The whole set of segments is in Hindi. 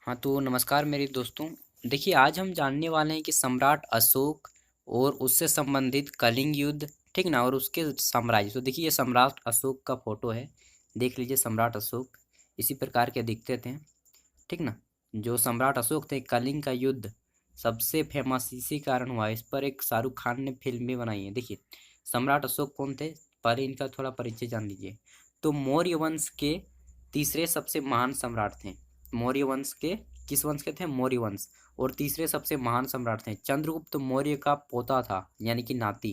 हाँ तो नमस्कार मेरे दोस्तों। देखिए आज हम जानने वाले हैं कि सम्राट अशोक और उससे संबंधित कलिंग युद्ध, ठीक ना, और उसके साम्राज्य। तो देखिए ये सम्राट अशोक का फोटो है, देख लीजिए सम्राट अशोक इसी प्रकार के दिखते थे, ठीक ना। जो सम्राट अशोक थे, कलिंग का युद्ध सबसे फेमस इसी कारण हुआ है। इस पर एक शाहरुख खान ने फिल्म भी बनाई है। देखिए सम्राट अशोक कौन थे, पहले इनका थोड़ा परिचय जान लीजिए। तो मौर्य वंश के तीसरे सबसे महान सम्राट थे। मौर्य वंश के किस वंश के थे? मौर्य वंश। और तीसरे सबसे महान सम्राट थे। चंद्रगुप्त मौर्य का पोता था, यानी कि नाती।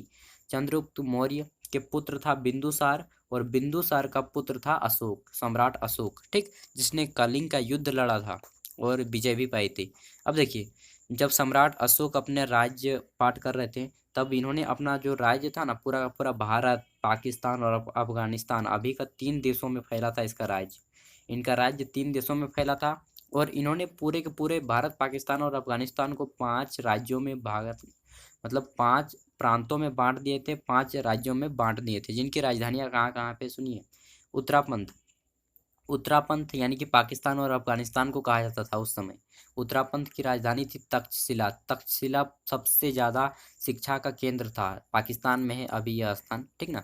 चंद्रगुप्त मौर्य के पुत्र था बिंदुसार, और बिंदुसार का पुत्र था अशोक, सम्राट अशोक, ठीक, जिसने कलिंग का युद्ध लड़ा था और विजय भी पाई थी। अब देखिए जब सम्राट अशोक अपने राज्य पाठ कर रहे थे, तब इन्होंने अपना जो राज्य था ना, पूरा पूरा भारत, पाकिस्तान और अफगानिस्तान, अभी का 3 देशों में फैला था इसका राज्य। इनका राज्य 3 देशों में फैला था। और इन्होंने पूरे के पूरे भारत, पाकिस्तान और अफगानिस्तान को 5 राज्यों में भाग, मतलब 5 प्रांतों में बांट दिए थे, 5 राज्यों में बांट दिए थे, जिनकी राजधानियां कहाँ कहाँ पे सुनिए। उत्तरापंथ, उत्तरापंथ यानी कि पाकिस्तान और अफगानिस्तान को कहा जाता था उस समय। उत्तरापंथ की राजधानी थी तक्षशिला। तक्षशिला सबसे ज़्यादा शिक्षा का केंद्र था, पाकिस्तान में है अभी यह स्थान, ठीक ना।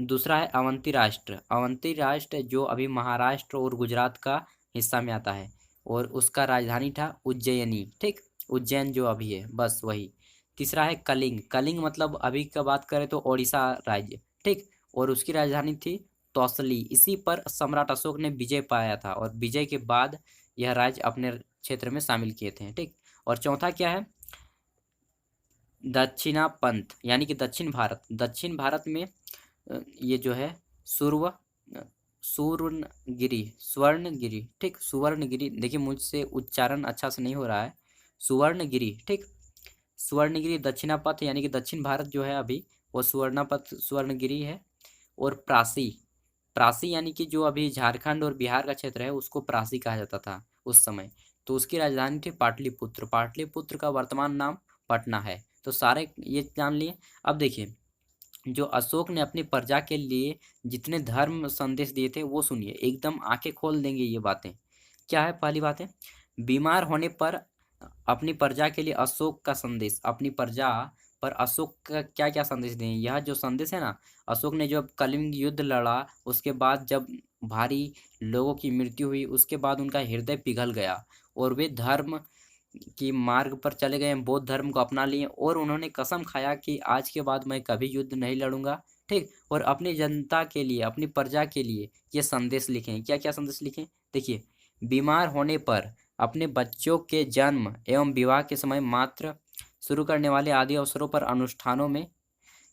दूसरा है अवंती राष्ट्र। अवंती राष्ट्र जो अभी महाराष्ट्र और गुजरात का हिस्सा में आता है, और उसका राजधानी था उज्जैनी, ठीक, उज्जैन जो अभी है, बस वही। तीसरा है कलिंग। कलिंग मतलब अभी का बात करें तो ओडिशा राज्य, ठीक, और उसकी राजधानी थी तौसली। इसी पर सम्राट अशोक ने विजय पाया था, और विजय के बाद यह राज्य अपने क्षेत्र में शामिल किए थे, ठीक। और चौथा क्या है? दक्षिणापंथ यानी कि दक्षिण भारत। दक्षिण भारत में ये जो है सुवर्णगिरी, स्वर्णगिरी, ठीक, सुवर्णगिरी। देखिए मुझसे उच्चारण अच्छा से नहीं हो रहा है। सुवर्णगिरी, ठीक, स्वर्णगिरी दक्षिणापथ यानी कि दक्षिण भारत जो है अभी, वो सुवर्णापथ स्वर्णगिरी है। और प्रासी, प्रासी यानी कि जो अभी झारखंड और बिहार का क्षेत्र है, उसको प्रासी कहा जाता था उस समय। तो उसकी राजधानी थी पाटलिपुत्र। पाटलिपुत्र का वर्तमान नाम पटना है। तो सारे ये जान लिए। अब देखिए जो अशोक ने अपनी प्रजा के लिए जितने धर्म संदेश दिए थे, वो सुनिए, एकदम आंखें खोल देंगे ये बातें। क्या है? पहली बात है, बीमार होने पर अपनी प्रजा के लिए अशोक का संदेश। अपनी प्रजा पर अशोक का क्या क्या संदेश दें? यह जो संदेश है ना, अशोक ने जब कलिंग युद्ध लड़ा, उसके बाद जब भारी लोगों की मृत्यु हुई, उसके बाद उनका हृदय पिघल गया, और वे धर्म की मार्ग पर चले गए, बौद्ध धर्म को अपना लिए, और उन्होंने कसम खाया कि आज के बाद मैं कभी युद्ध नहीं लड़ूंगा, ठीक। और अपनी जनता के लिए, अपनी प्रजा के लिए ये संदेश लिखें। क्या क्या संदेश लिखें? देखिए, बीमार होने पर, अपने बच्चों के जन्म एवं विवाह के समय मात्र शुरू करने वाले आदि अवसरों पर, अनुष्ठानों में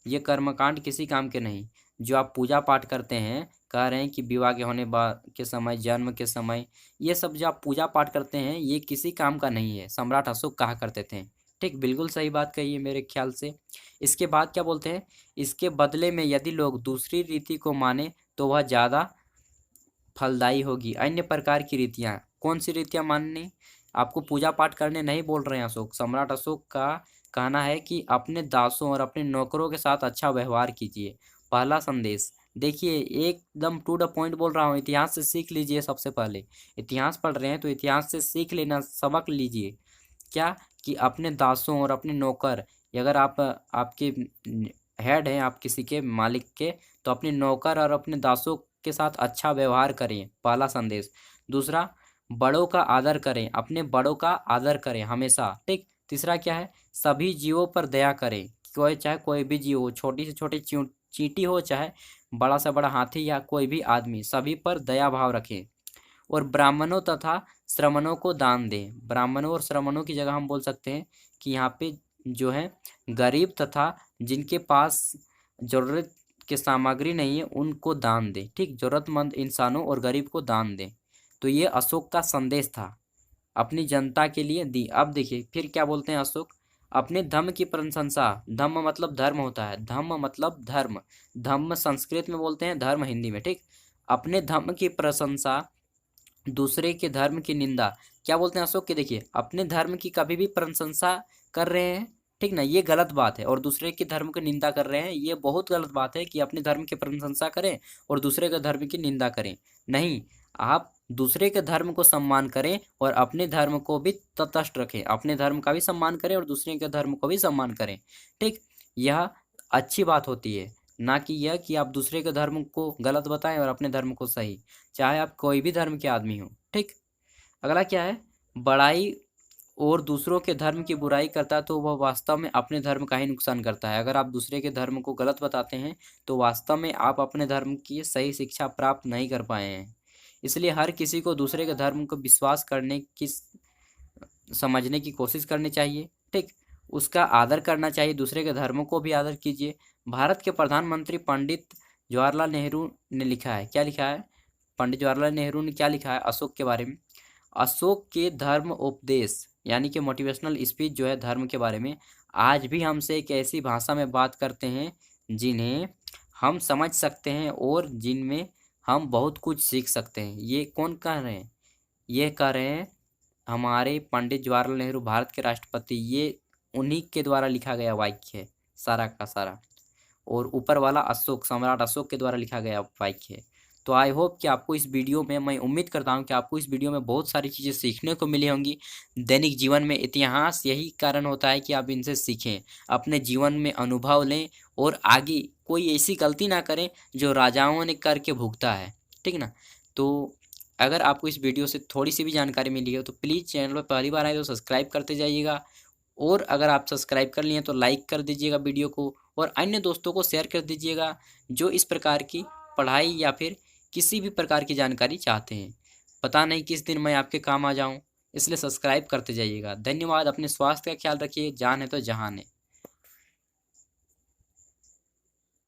ये कर्मकांड किसी काम के नहीं। जो आप पूजा पाठ करते हैं, कह रहे हैं कि विवाह के होने बाद के समय, जन्म के समय, ये सब जो आप पूजा पाठ करते हैं, ये किसी काम का नहीं है, सम्राट अशोक कहा करते थे, ठीक। बिल्कुल सही बात कही है मेरे ख्याल से। इसके बाद क्या बोलते हैं? इसके बदले में यदि लोग दूसरी रीति को माने तो वह ज़्यादा फलदायी होगी। अन्य प्रकार की रीतियाँ, कौन सी रीतियाँ माननी? आपको पूजा पाठ करने नहीं बोल रहे हैं अशोक। सम्राट अशोक का कहना है कि अपने दासों और अपने नौकरों के साथ अच्छा व्यवहार कीजिए। पहला संदेश देखिए, एकदम टू द पॉइंट बोल रहा हूँ। इतिहास से सीख लीजिए। सबसे पहले इतिहास पढ़ रहे हैं तो इतिहास से सीख लेना, सबक लीजिए। क्या? कि अपने दासों और अपने नौकर, अगर आप आपके हेड हैं, आप किसी के मालिक के, तो अपने नौकर और अपने दासों के साथ अच्छा व्यवहार करें, पहला संदेश। दूसरा, बड़ों का आदर करें, अपने बड़ों का आदर करें हमेशा, ठीक। तीसरा क्या है? सभी जीवों पर दया करें। कोई, चाहे कोई भी जीव हो, छोटी से छोटी चींटी हो, चाहे बड़ा से बड़ा हाथी या कोई भी आदमी, सभी पर दया भाव रखें। और ब्राह्मणों तथा श्रमणों को दान दें। ब्राह्मणों और श्रमणों की जगह हम बोल सकते हैं कि यहाँ पे जो है गरीब तथा जिनके पास ज़रूरत की सामग्री नहीं है, उनको दान दें, ठीक। ज़रूरतमंद इंसानों और गरीब को दान दें। तो ये अशोक का संदेश था, अपनी जनता के लिए दी। अब देखिए फिर क्या बोलते हैं अशोक? अपने धम्म की प्रशंसा। धम्म मतलब धर्म होता है, धम्म मतलब धर्म। धम्म संस्कृत में बोलते हैं, धर्म हिंदी में, ठीक। अपने धम्म की प्रशंसा, दूसरे के धर्म की निंदा। क्या बोलते हैं अशोक के? देखिए, अपने धर्म की कभी भी प्रशंसा कर रहे हैं, ठीक ना, ये गलत बात है। और दूसरे के धर्म की निंदा कर रहे हैं, ये बहुत गलत बात है कि अपने धर्म की प्रशंसा करें और दूसरे के धर्म की निंदा करें। नहीं, आप दूसरे के धर्म को सम्मान करें और अपने धर्म को भी तटस्थ रखें, अपने धर्म का भी सम्मान करें और दूसरे के धर्म को भी सम्मान करें। ठीक, यह अच्छी बात होती है, ना कि यह कि आप दूसरे के धर्म को गलत बताएं और अपने धर्म को सही, चाहे आप कोई भी धर्म के आदमी हो। ठीक, अगला क्या है, बड़ाई और दूसरों के धर्म की बुराई करता है तो वह वास्तव में अपने धर्म का ही नुकसान करता है। अगर आप दूसरे के धर्म को गलत बताते हैं तो वास्तव में आप अपने धर्म की सही शिक्षा प्राप्त नहीं कर पाए हैं। इसलिए हर किसी को दूसरे के धर्म को विश्वास करने की, समझने की कोशिश करनी चाहिए। ठीक, उसका आदर करना चाहिए, दूसरे के धर्मों को भी आदर कीजिए। भारत के प्रधानमंत्री पंडित जवाहरलाल नेहरू ने लिखा है, क्या लिखा है, पंडित जवाहरलाल नेहरू ने क्या लिखा है अशोक के बारे में। अशोक के धर्म उपदेश यानी कि मोटिवेशनल स्पीच जो है धर्म के बारे में, आज भी हमसे एक ऐसी भाषा में बात करते हैं जिन्हें हम समझ सकते हैं और जिनमें हम बहुत कुछ सीख सकते हैं। ये कौन कह रहे हैं, ये कह रहे हैं हमारे पंडित जवाहरलाल नेहरू, भारत के राष्ट्रपति। ये उन्हीं के द्वारा लिखा गया वाक्य है सारा का सारा, और ऊपर वाला अशोक, सम्राट अशोक के द्वारा लिखा गया वाक्य है। तो आई होप कि आपको इस वीडियो में, मैं उम्मीद करता हूं कि आपको इस वीडियो में बहुत सारी चीज़ें सीखने को मिली होंगी। दैनिक जीवन में इतिहास यही कारण होता है कि आप इनसे सीखें, अपने जीवन में अनुभव लें और आगे कोई ऐसी गलती ना करें जो राजाओं ने करके भुगता है। ठीक ना, तो अगर आपको इस वीडियो से थोड़ी सी भी जानकारी मिली हो तो प्लीज़ चैनल पर पहली बार आए तो सब्सक्राइब करते जाइएगा, और अगर आप सब्सक्राइब कर लिए तो लाइक कर दीजिएगा वीडियो को, और अन्य दोस्तों को शेयर कर दीजिएगा जो इस प्रकार की पढ़ाई या फिर किसी भी प्रकार की जानकारी चाहते हैं। पता नहीं किस दिन मैं आपके काम आ जाऊं, इसलिए सब्सक्राइब करते जाइएगा। धन्यवाद। अपने स्वास्थ्य का ख्याल रखिए। जान है तो जहान है।